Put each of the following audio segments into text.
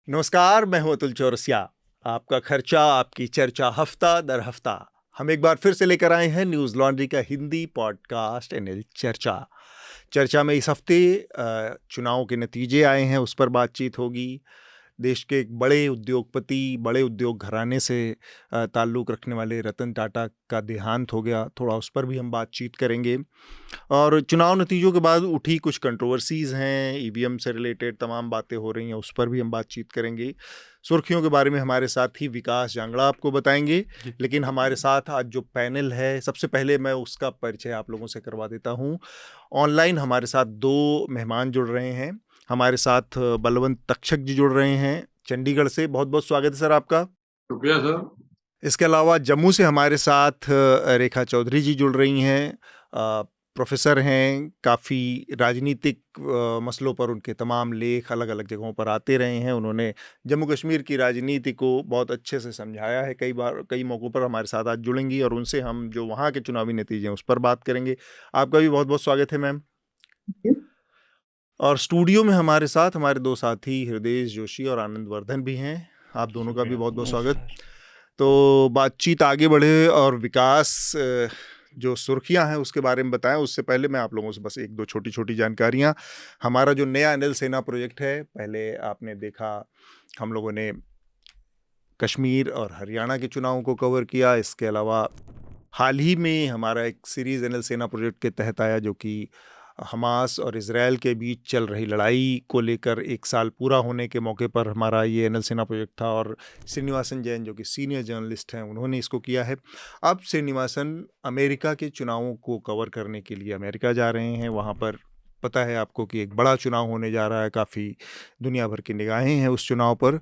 नमस्कार, मैं हूं अतुल चौरसिया। आपका खर्चा आपकी चर्चा हफ्ता दर हफ्ता हम एक बार फिर से लेकर आए हैं न्यूज लॉन्ड्री का हिंदी पॉडकास्ट एनएल चर्चा। चर्चा में इस हफ्ते चुनाव के नतीजे आए हैं, उस पर बातचीत होगी। देश के एक बड़े उद्योगपति, बड़े उद्योग घराने से ताल्लुक़ रखने वाले रतन टाटा का देहांत हो गया, थोड़ा उस पर भी हम बातचीत करेंगे। और चुनाव नतीजों के बाद उठी कुछ कंट्रोवर्सीज़ हैं, ईवीएम से रिलेटेड तमाम बातें हो रही हैं, उस पर भी हम बातचीत करेंगे। सुर्खियों के बारे में हमारे साथ ही विकास जांगड़ा आपको बताएंगे, लेकिन हमारे साथ आज जो पैनल है, सबसे पहले मैं उसका परिचय आप लोगों से करवा देता हूँ। ऑनलाइन हमारे साथ 2 मेहमान जुड़ रहे हैं। हमारे साथ बलवंत तक्षक जी जुड़ रहे हैं चंडीगढ़ से। बहुत-बहुत स्वागत है सर आपका। शुक्रिया सर। इसके अलावा जम्मू से हमारे साथ रेखा चौधरी जी जुड़ रही हैं। प्रोफेसर हैं, काफ़ी राजनीतिक मसलों पर उनके तमाम लेख अलग-अलग जगहों पर आते रहे हैं। उन्होंने जम्मू कश्मीर की राजनीति को बहुत अच्छे से समझाया है, कई बार कई मौक़ों पर हमारे साथ आज जुड़ेंगी और उनसे हम जो वहाँ के चुनावी नतीजे हैं उस पर बात करेंगे। आपका भी बहुत-बहुत स्वागत है मैम। और स्टूडियो में हमारे साथ हमारे 2 साथी हृदेश जोशी और आनंद वर्धन भी हैं। आप दोनों का भी बहुत-बहुत स्वागत। तो बातचीत आगे बढ़े और विकास जो सुर्खियां हैं उसके बारे में बताएं, उससे पहले मैं आप लोगों से बस 1-2 छोटी-छोटी जानकारियां। हमारा जो नया एनएल सेना प्रोजेक्ट है, पहले आपने देखा हम लोगों ने कश्मीर और हरियाणा के चुनावों को कवर किया। इसके अलावा हाल ही में हमारा एक सीरीज़ एनएल सेना प्रोजेक्ट के तहत आया, जो कि हमास और इज़राइल के बीच चल रही लड़ाई को लेकर 1 साल पूरा होने के मौके पर हमारा ये एनएल सेना प्रोजेक्ट था। और श्रीनिवासन जैन जो कि सीनियर जर्नलिस्ट हैं, उन्होंने इसको किया है। अब श्रीनिवासन अमेरिका के चुनावों को कवर करने के लिए अमेरिका जा रहे हैं। वहाँ पर पता है आपको कि एक बड़ा चुनाव होने जा रहा है, काफ़ी दुनिया भर की निगाहें हैं उस चुनाव पर।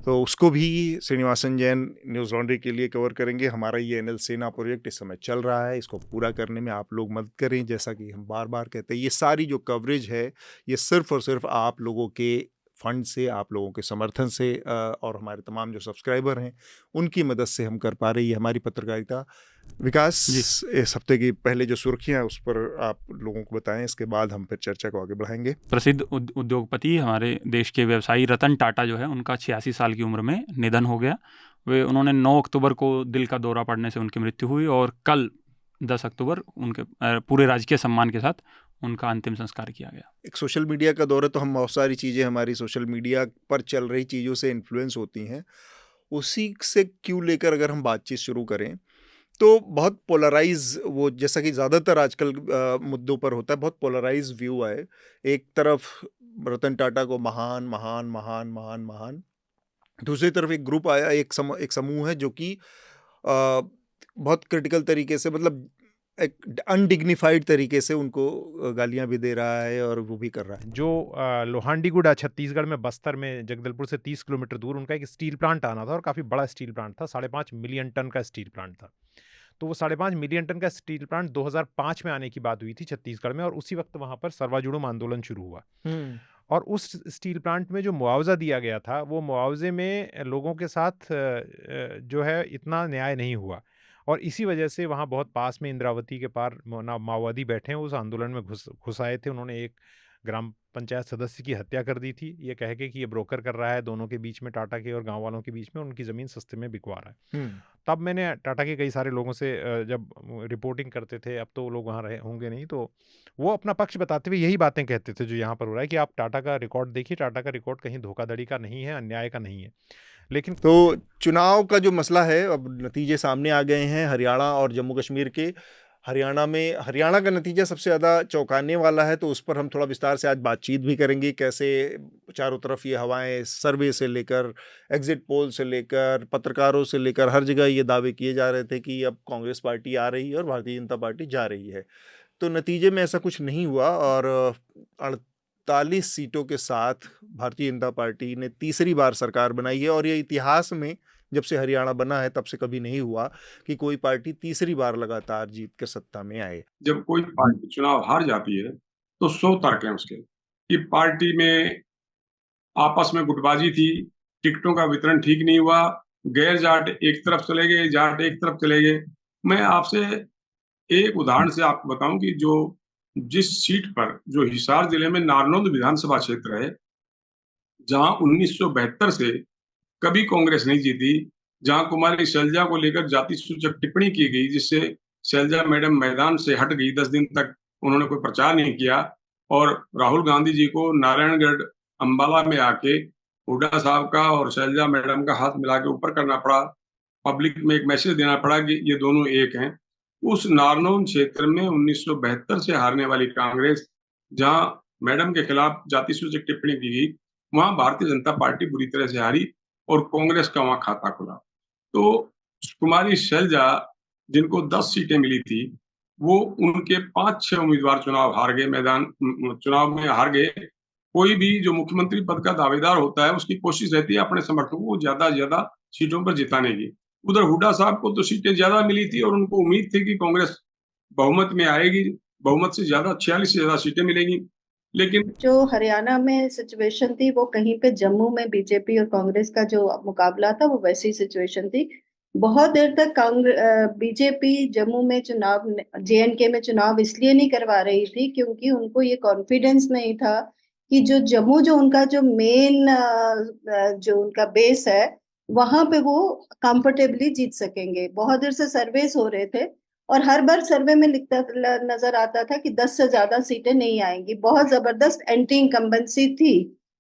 तो उसको भी श्रीनिवासन जैन न्यूज़ लॉन्ड्री के लिए कवर करेंगे। हमारा ये एनएल सेना प्रोजेक्ट इस समय चल रहा है, इसको पूरा करने में आप लोग मदद करें। जैसा कि हम बार-बार कहते हैं, ये सारी जो कवरेज है, ये सिर्फ़ और सिर्फ़ आप लोगों के फंड से, आप लोगों के समर्थन से और हमारे तमाम जो सब्सक्राइबर हैं, उनकी मदद से हम कर पा रही है हमारी पत्रकारिता। विकास, इस हफ्ते की पहले जो सुर्खियां हैं उस पर आप लोगों को बताएं, इसके बाद हम फिर चर्चा को आगे बढ़ाएंगे। प्रसिद्ध उद्योगपति हमारे देश के व्यवसायी रतन टाटा जो है, उनका 86 साल की उम्र में निधन हो गया। उन्होंने 9 अक्टूबर को दिल का दौरा पड़ने से उनकी मृत्यु हुई और कल 10 अक्टूबर उनके पूरे राजकीय सम्मान के साथ उनका अंतिम संस्कार किया गया। एक सोशल मीडिया का दौर है, तो हम बहुत सारी चीज़ें हमारी सोशल मीडिया पर चल रही चीज़ों से इन्फ्लुएंस होती हैं। उसी से क्यों लेकर अगर हम बातचीत शुरू करें, तो बहुत पोलराइज, वो जैसा कि ज़्यादातर आजकल मुद्दों पर होता है, बहुत पोलराइज व्यू है। एक तरफ रतन टाटा को महान महान महान महान महान, दूसरी तरफ एक ग्रुप आया, एक समूह है जो कि बहुत क्रिटिकल तरीके से, मतलब एक अनडिग्निफाइड तरीके से उनको गालियां भी दे रहा है और वो भी कर रहा है। जो लोहांडीगुड़ा छत्तीसगढ़ में, बस्तर में, जगदलपुर से 30 किलोमीटर दूर उनका एक स्टील प्लांट आना था और काफ़ी बड़ा स्टील प्लांट था। 5.5 मिलियन टन का स्टील प्लांट था। तो वो 5.5 मिलियन टन का स्टील प्लांट 2005 में आने की बात हुई थी छत्तीसगढ़ में, और उसी वक्त वहाँ पर सर्वाजुड़ूम आंदोलन शुरू हुआ। और उस स्टील प्लांट में जो मुआवजा दिया गया था, वो मुआवजे में लोगों के साथ जो है इतना न्याय नहीं हुआ, और इसी वजह से वहाँ बहुत पास में इंद्रावती के पार माओवादी बैठे हैं, उस आंदोलन में घुस आए थे। उन्होंने एक ग्राम पंचायत सदस्य की हत्या कर दी थी, ये कह के कि ये ब्रोकर कर रहा है दोनों के बीच में, टाटा के और गांव वालों के बीच में, उनकी ज़मीन सस्ते में बिकवा रहा है। तब मैंने टाटा के कई सारे लोगों से जब रिपोर्टिंग करते थे, अब तो वो लोग वहाँ रहे होंगे नहीं, तो वो अपना पक्ष बताते हुए यही बातें कहते थे जो यहाँ पर हो रहा है, कि आप टाटा का रिकॉर्ड देखिए, टाटा का रिकॉर्ड कहीं धोखाधड़ी का नहीं है, अन्याय का नहीं है। लेकिन तो चुनाव का जो मसला है, अब नतीजे सामने आ गए हैं हरियाणा और जम्मू कश्मीर के। हरियाणा का नतीजा सबसे ज़्यादा चौंकाने वाला है, तो उस पर हम थोड़ा विस्तार से आज बातचीत भी करेंगे। कैसे चारों तरफ ये हवाएं, सर्वे से लेकर, एग्जिट पोल से लेकर, पत्रकारों से लेकर, हर जगह ये दावे किए जा रहे थे कि अब कांग्रेस पार्टी आ रही है और भारतीय जनता पार्टी जा रही है। तो नतीजे में ऐसा कुछ नहीं हुआ और 48 सीटों के साथ भारतीय जनता पार्टी ने तीसरी बार सरकार बनाई है। और ये इतिहास में जब से हरियाणा बना है तब से कभी नहीं हुआ कि कोई पार्टी तीसरी बार लगातार जीत कर सत्ता में आए। जब कोई पार्टी चुनाव हार जाती है तो 100 तर्क हैं उसके, कि पार्टी में आपस में गुटबाजी थी, टिकटों का वितरण ठीक नहीं हुआ, गैर जाट एक तरफ चले गए, जाट एक तरफ चले गए। मैं आपसे एक उदाहरण से आपको बताऊं कि जिस सीट पर, जो हिसार जिले में नारनौंद विधानसभा क्षेत्र है, जहां 1972 से कभी कांग्रेस नहीं जीती, जहां कुमारी शैलजा को लेकर जाति सूचक टिप्पणी की गई, जिससे शैलजा मैडम मैदान से हट गई, 10 दिन तक उन्होंने कोई प्रचार नहीं किया, और राहुल गांधी जी को नारायणगढ़ अंबाला में आके हुड्डा साहब का और शैलजा मैडम का हाथ मिला के ऊपर करना पड़ा, पब्लिक में एक मैसेज देना पड़ा कि ये दोनों एक हैं। उस नारनौल क्षेत्र में 1972 से हारने वाली कांग्रेस, जहां मैडम के खिलाफ जाति सूचक टिप्पणी की गई, वहां भारतीय जनता पार्टी बुरी तरह से हारी और कांग्रेस का वहां खाता खुला। तो कुमारी शैलजा, जिनको 10 सीटें मिली थी, वो उनके 5-6 उम्मीदवार चुनाव में हार गए। कोई भी जो मुख्यमंत्री पद का दावेदार होता है, उसकी कोशिश रहती है अपने समर्थकों को ज्यादा से ज्यादा सीटों पर जिताने की। उधर हुड्डा साहब को तो सीटें ज्यादा मिली थी और उनको उम्मीद थी कि कांग्रेस बहुमत में आएगी, बहुमत से ज्यादा 46 से ज्यादा सीटें मिलेंगी। लेकिन जो हरियाणा में सिचुएशन थी, वो कहीं पे जम्मू में बीजेपी और कांग्रेस का जो मुकाबला था, वो वैसी सिचुएशन थी। बहुत देर तक बीजेपी जम्मू में चुनाव, JNK में चुनाव इसलिए नहीं करवा रही थी क्योंकि उनको ये कॉन्फिडेंस नहीं था कि जो जम्मू, जो उनका जो मेन जो उनका बेस है, वहां पे वो कंफर्टेबली जीत सकेंगे। बहुत देर से सर्वेस हो रहे थे और हर बार सर्वे में लिखता नजर आता था कि 10 से ज्यादा सीटें नहीं आएंगी। बहुत जबरदस्त एंटी इनकम्बेंसी थी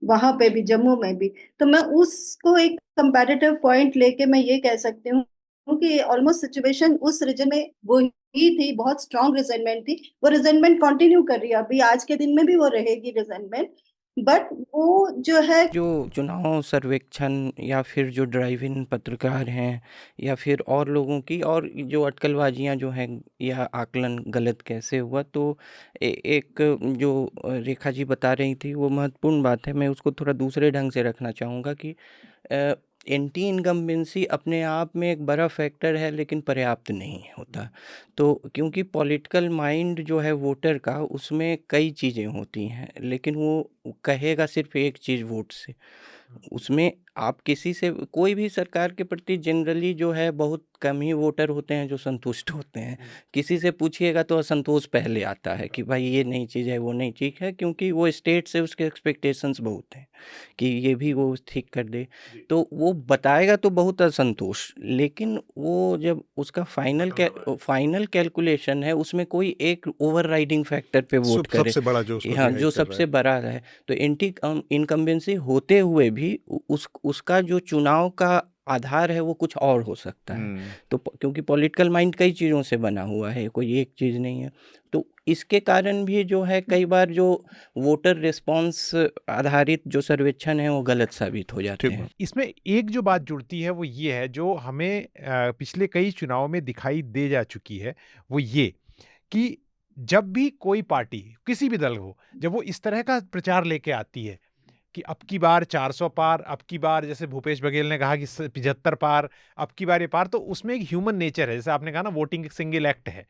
वहां पे भी, जम्मू में भी। तो मैं उसको एक कंपैरेटिव पॉइंट लेके मैं ये कह सकती हूँ कि ऑलमोस्ट सिचुएशन उस रीजन में वो ही थी, बहुत स्ट्रांग रिजेंटमेंट थी। वो रिजेंटमेंट कंटिन्यू कर रही है, अभी आज के दिन में भी वो रहेगी रिजेंटमेंट। बट वो जो है, जो चुनाव सर्वेक्षण या फिर जो ड्राइव इन पत्रकार हैं या फिर और लोगों की और जो अटकलबाजियां जो हैं या आकलन गलत कैसे हुआ, तो एक जो रेखा जी बता रही थी वो महत्वपूर्ण बात है। मैं उसको थोड़ा दूसरे ढंग से रखना चाहूँगा कि एंटी इनकम्बेंसी अपने आप में एक बड़ा फैक्टर है, लेकिन पर्याप्त नहीं होता। तो क्योंकि पॉलिटिकल माइंड जो है वोटर का, उसमें कई चीज़ें होती हैं, लेकिन वो कहेगा सिर्फ एक चीज़ वोट से। उसमें आप किसी से, कोई भी सरकार के प्रति जनरली जो है बहुत कम ही वोटर होते हैं जो संतुष्ट होते हैं। किसी से पूछिएगा तो असंतोष पहले आता है कि भाई ये नई चीज़ है, वो नई चीज़ है, क्योंकि वो स्टेट से उसके एक्सपेक्टेशंस बहुत हैं कि ये भी वो ठीक कर दे। तो वो बताएगा तो बहुत असंतोष, लेकिन वो जब उसका फाइनल कैलकुलेशन है, उसमें कोई एक ओवरराइडिंग फैक्टर पे वोट करे, सबसे बड़ा जो उसको हाँ, डिसाइड जो कर रहा सबसे बड़ा है। तो एंटी इनकम्बेंसी होते हुए भी उसका जो चुनाव का आधार है वो कुछ और हो सकता है। तो क्योंकि पॉलिटिकल माइंड कई चीज़ों से बना हुआ है, कोई एक चीज़ नहीं है। तो इसके कारण भी जो है कई बार जो वोटर रिस्पांस आधारित जो सर्वेक्षण है वो गलत साबित हो जाते हैं। इसमें एक जो बात जुड़ती है वो ये है, जो हमें पिछले कई चुनाव में दिखाई दे जा चुकी है, वो ये कि जब भी कोई पार्टी, किसी भी दल हो, जब वो इस तरह का प्रचार लेके आती है कि अब की बार 400 पार, अब की बार जैसे भूपेश बघेल ने कहा कि 75 पार, अब की बार ये पार, तो उसमें एक ह्यूमन नेचर है। जैसे आपने कहा ना, वोटिंग एक सिंगल एक्ट है,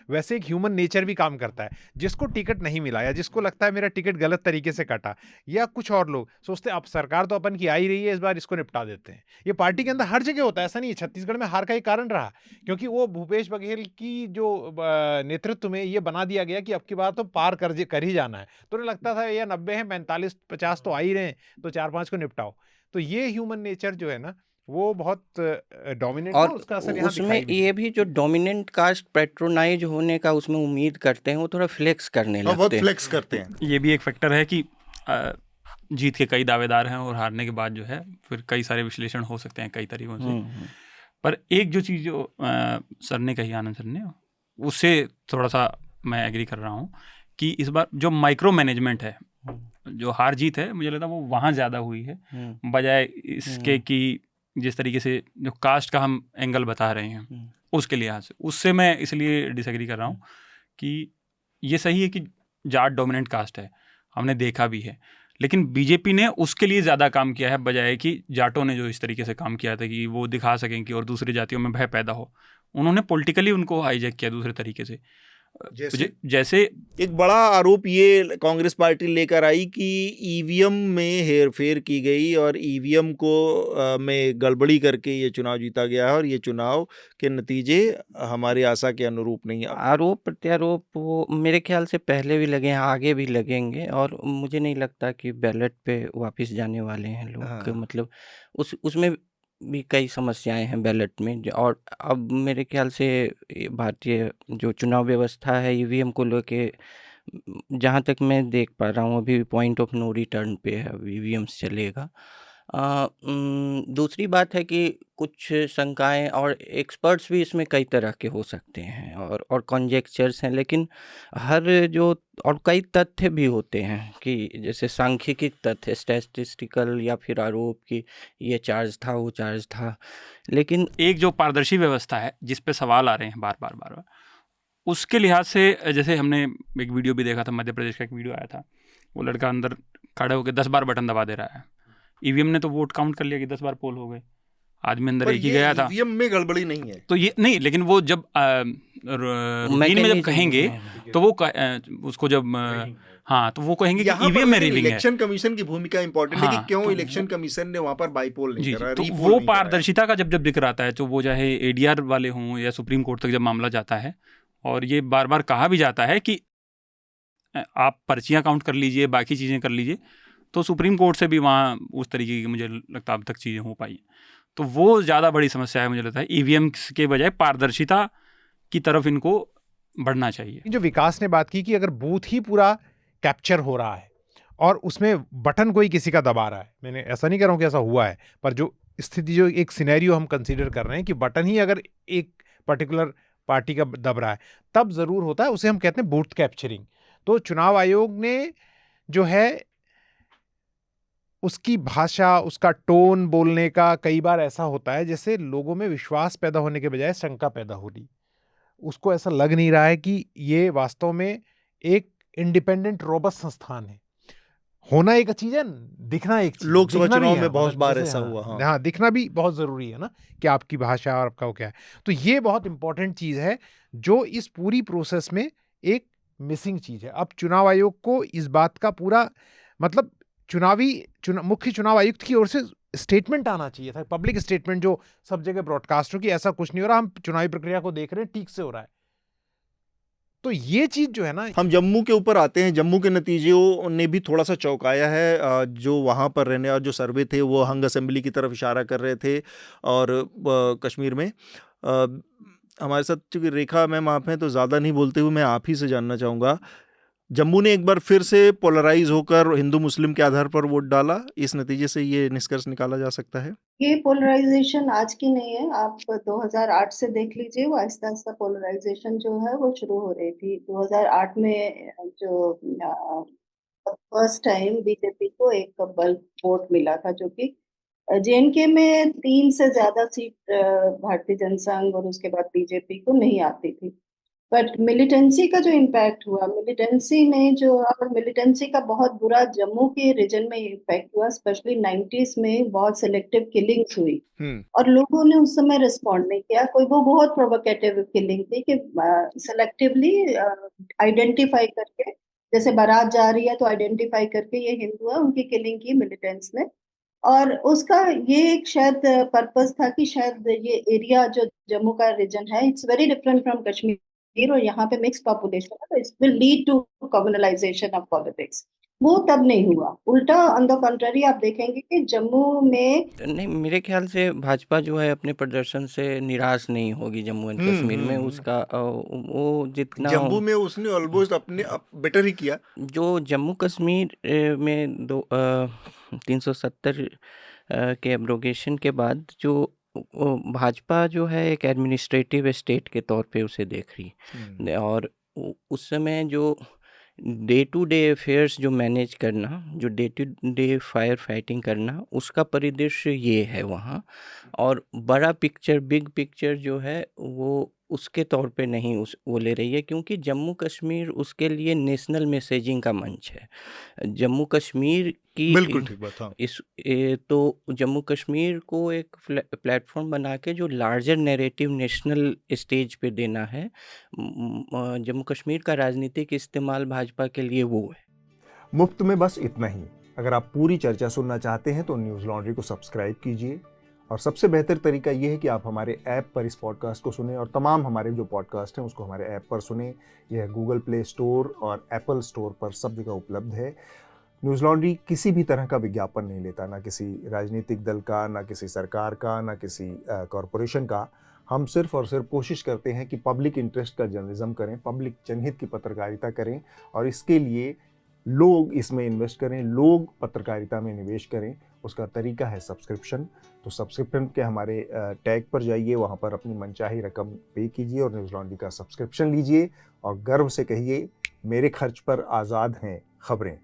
वैसे एक ह्यूमन नेचर भी काम करता है। जिसको टिकट नहीं मिला या जिसको लगता है मेरा टिकट गलत तरीके से कटा, या कुछ और लोग सोचते हैं अब सरकार तो अपन की आ ही रही है, इस बार इसको निपटा देते हैं। ये पार्टी के अंदर हर जगह होता है, ऐसा नहीं है। छत्तीसगढ़ में हार का ही कारण रहा क्योंकि वो भूपेश बघेल की जो नेतृत्व में ये बना दिया गया कि अब की बार तो पार कर ही जाना है। तो उन्हें लगता था ये 90 है, 45-50 तो आ ही रहे हैं, तो 4-5 को निपटाओ। तो ये ह्यूमन नेचर जो है ना, वो बहुत डोमिनेंट है, उसका असर यहाँ उसमें ये भी जो डोमिनेंट कास्ट पैट्रोनाइज होने का उसमें उम्मीद करते हैं, वो थोड़ा फ्लेक्स करने लगते हैं। बहुत फ्लेक्स करते हैं। ये भी एक फैक्टर है कि जीत के कई दावेदार हैं और हारने के बाद जो है फिर कई सारे विश्लेषण हो सकते हैं कई तरीकों से। पर एक जो चीज़ जो सर ने कही, आनंद सर ने, उससे थोड़ा सा मैं एग्री कर रहा हूँ कि इस बार जो माइक्रो मैनेजमेंट है, जो हार जीत है, मुझे लगता है वो वहाँ ज़्यादा हुई है, बजाय इसके कि जिस तरीके से जो कास्ट का हम एंगल बता रहे हैं उसके लिहाज से। उससे मैं इसलिए डिसएग्री कर रहा हूँ कि ये सही है कि जाट डोमिनेंट कास्ट है, हमने देखा भी है, लेकिन बीजेपी ने उसके लिए ज़्यादा काम किया है, बजाय कि जाटों ने जो इस तरीके से काम किया था कि वो दिखा सकें कि और दूसरी जातियों में भय पैदा हो। उन्होंने पॉलिटिकली उनको हाईजैक किया दूसरे तरीके से। जैसे एक बड़ा आरोप ये कांग्रेस पार्टी लेकर आई कि ईवीएम में हेरफेर की गई और ईवीएम को में गड़बड़ी करके ये चुनाव जीता गया है और ये चुनाव के नतीजे हमारी आशा के अनुरूप नहीं है। आरोप प्रत्यारोप वो मेरे ख्याल से पहले भी लगे हैं, आगे भी लगेंगे, और मुझे नहीं लगता कि बैलेट पे वापस जाने वाले हैं लोग। हाँ। मतलब उसमें भी कई समस्याएं हैं बैलेट में, और अब मेरे ख्याल से भारतीय जो चुनाव व्यवस्था है ईवीएम को लेके, जहाँ तक मैं देख पा रहा हूँ अभी पॉइंट ऑफ नो रिटर्न पे है, अब ईवीएम से चलेगा। दूसरी बात है कि कुछ शंकाएं, और एक्सपर्ट्स भी इसमें कई तरह के हो सकते हैं, और कॉन्जेक्चर्स हैं, लेकिन हर जो और कई तथ्य भी होते हैं कि जैसे सांख्यिकी तथ्य, स्टैटिस्टिकल, या फिर आरोप कि ये चार्ज था, वो चार्ज था, लेकिन एक जो पारदर्शी व्यवस्था है जिस पे सवाल आ रहे हैं बार बार, उसके लिहाज से जैसे हमने एक वीडियो भी देखा था, मध्य प्रदेश का एक वीडियो आया था, वो लड़का अंदर खड़े होकर 10 बार बटन दबा दे रहा है। ईवीएम ने तो वोट काउंट कर लिया कि 10 बार पोल हो गए, आदमी अंदर पर एक ही ये गया था। ईवीएम में गड़बड़ी नहीं है तो ये नहीं, लेकिन वो जब रूटीन में जब मैकेनिज्म कहेंगे में तो वो उसको जब हाँ तो वो कहेंगे कि यहाँ पर ईवीएम में लेकिन रिगिंग है। इलेक्शन कमीशन की भूमिका इंपॉर्टेंट है कि हाँ, क्यों तो इलेक्शन कमीशन ने वहां पर बाईपोल नहीं जी करा, तो रीपोल वो नहीं कराया। पारदर्शिता का जब जिक्र आता है, तो वो चाहे एडीआर वाले हों या सुप्रीम कोर्ट तक जब मामला जाता है, और ये बार बार कहा भी जाता है कि आप पर्चियां काउंट कर लीजिए, बाकी चीज़ें कर लीजिए, तो सुप्रीम कोर्ट से भी वहाँ उस तरीके की मुझे लगता है अब तक चीज़ें हो पाई। तो वो ज़्यादा बड़ी समस्या है मुझे लगता है, ईवीएम के बजाय पारदर्शिता की तरफ इनको बढ़ना चाहिए। जो विकास ने बात की कि अगर बूथ ही पूरा कैप्चर हो रहा है और उसमें बटन कोई किसी का दबा रहा है, मैंने ऐसा नहीं कह रहा हूँ कि ऐसा हुआ है, पर जो स्थिति, जो एक सिनेरियो हम कंसीडर कर रहे हैं कि बटन ही अगर एक पर्टिकुलर पार्टी का दब रहा है, तब जरूर होता है, उसे हम कहते हैं बूथ कैप्चरिंग। तो चुनाव आयोग ने जो है उसकी भाषा, उसका टोन बोलने का, कई बार ऐसा होता है जैसे लोगों में विश्वास पैदा होने के बजाय शंका पैदा हो रही, उसको ऐसा लग नहीं रहा है कि ये वास्तव में एक इंडिपेंडेंट रोबस्ट संस्थान है। होना एक चीज है, दिखना एक चीज है। लोकसभा दिखना भी चुनाव है, में बहुत मतलब बार जैसे ऐसा हाँ, हुआ। हाँ हाँ, दिखना भी बहुत जरूरी है ना, कि आपकी भाषा और आपका वो क्या है। तो ये बहुत इंपॉर्टेंट चीज है जो इस पूरी प्रोसेस में एक मिसिंग चीज है। अब चुनाव आयोग को इस बात का पूरा मतलब मुख्य चुनाव आयुक्त की ओर से स्टेटमेंट आना चाहिए था, पब्लिक स्टेटमेंट, जो सब जगह ब्रॉडकास्ट हो कि ऐसा कुछ नहीं हो रहा, हम चुनावी प्रक्रिया को देख रहे हैं, ठीक से हो रहा है। तो ये चीज जो है ना, हम जम्मू के ऊपर आते हैं। जम्मू के नतीजों ने भी थोड़ा सा चौंकाया है। जो वहाँ पर रहने और जो सर्वे थे वो हंग असेंबली की तरफ इशारा कर रहे थे। और कश्मीर में हमारे साथ चूंकि रेखा मैम आप हैं, तो ज़्यादा नहीं बोलते हुए मैं आप ही से जानना चाहूँगा, जम्मू ने एक बार फिर से पोलराइज होकर हिंदू मुस्लिम के आधार पर वोट डाला, इस नतीजे से ये निष्कर्ष निकाला जा सकता है? ये पोलराइजेशन आज की नहीं है, आप 2008 से देख लीजिए, वो आहिस्ता आहिस्ता पोलराइजेशन जो है वो शुरू हो रही थी। 2008 में जो फर्स्ट टाइम बीजेपी को एक बल्क वोट मिला था, जो कि जेएनके में 3 से ज्यादा सीट भारतीय जनसंघ और उसके बाद बीजेपी को नहीं आती थी। बट मिलिटेंसी का जो इम्पैक्ट हुआ, मिलिटेंसी ने जो, और मिलिटेंसी का बहुत बुरा जम्मू के रीजन में इम्पैक्ट हुआ, स्पेशली 90s में बहुत सिलेक्टिव किलिंग्स हुई और लोगों ने उस समय रिस्पॉन्ड नहीं किया। कोई वो बहुत प्रोवोकेटिव किलिंग थी कि सिलेक्टिवली आइडेंटिफाई करके, जैसे बारात जा रही है तो आइडेंटिफाई करके ये हिंदू है, उनकी किलिंग की मिलिटेंट्स ने। और उसका ये एक शायद पर्पस था कि शायद ये एरिया जो जम्मू का रीजन है, it's very different from Kashmir, और यहाँ पे मिक्स पॉपुलेशन है, तो it will lead to communalisation of politics. वो तब नहीं हुआ। उल्टा ऑन द कंट्री आप देखेंगे कि जम्मू में नहीं, मेरे ख्याल से भाजपा जो है अपने प्रदर्शन से निराश नहीं होगी जम्मू एंड कश्मीर में। उसका वो जितना जम्मू में उसने ऑलमोस्ट अपने बेटर ही किया। जो जम्मू कश्मीर में 370 के एब्रोगेशन के बाद जो भाजपा जो है एक एडमिनिस्ट्रेटिव स्टेट के तौर पे उसे देख रही, और उस समय जो डे टू डे अफेयर्स जो मैनेज करना, जो day to day firefighting करना, उसका परिदृश्य ये है वहाँ। और बड़ा पिक्चर, बिग पिक्चर जो है वो उसके तौर पे नहीं वो ले रही है, क्योंकि जम्मू कश्मीर उसके लिए नेशनल मैसेजिंग का मंच है। जम्मू कश्मीर की बिल्कुल ठीक बात। हाँ, तो जम्मू कश्मीर को एक प्लेटफॉर्म बना के जो लार्जर नैरेटिव नेशनल स्टेज पे देना है। जम्मू कश्मीर का राजनीतिक इस्तेमाल भाजपा के लिए वो है। मुफ्त में बस इतना ही। अगर आप पूरी चर्चा सुनना चाहते हैं तो न्यूज़ लॉन्ड्री को सब्सक्राइब कीजिए, और सबसे बेहतर तरीका यह है कि आप हमारे ऐप पर इस पॉडकास्ट को सुने, और तमाम हमारे जो पॉडकास्ट हैं उसको हमारे ऐप पर सुने। यह गूगल प्ले स्टोर और एप्पल स्टोर पर सब जगह उपलब्ध है। न्यूज़ लॉन्ड्री किसी भी तरह का विज्ञापन नहीं लेता, ना किसी राजनीतिक दल का, ना किसी सरकार का, ना किसी कॉरपोरेशन का। हम सिर्फ और सिर्फ कोशिश करते हैं कि पब्लिक इंटरेस्ट का जर्नलिज्म करें, पब्लिक जनहित की पत्रकारिता करें, और इसके लिए लोग इसमें इन्वेस्ट करें, लोग पत्रकारिता में निवेश करें। उसका तरीका है सब्सक्रिप्शन। तो सब्सक्रिप्शन के हमारे टैग पर जाइए, वहाँ पर अपनी मनचाही रकम पे कीजिए और न्यूज़ लॉन्ड्री का सब्सक्रिप्शन लीजिए, और गर्व से कहिए, मेरे खर्च पर आज़ाद हैं खबरें।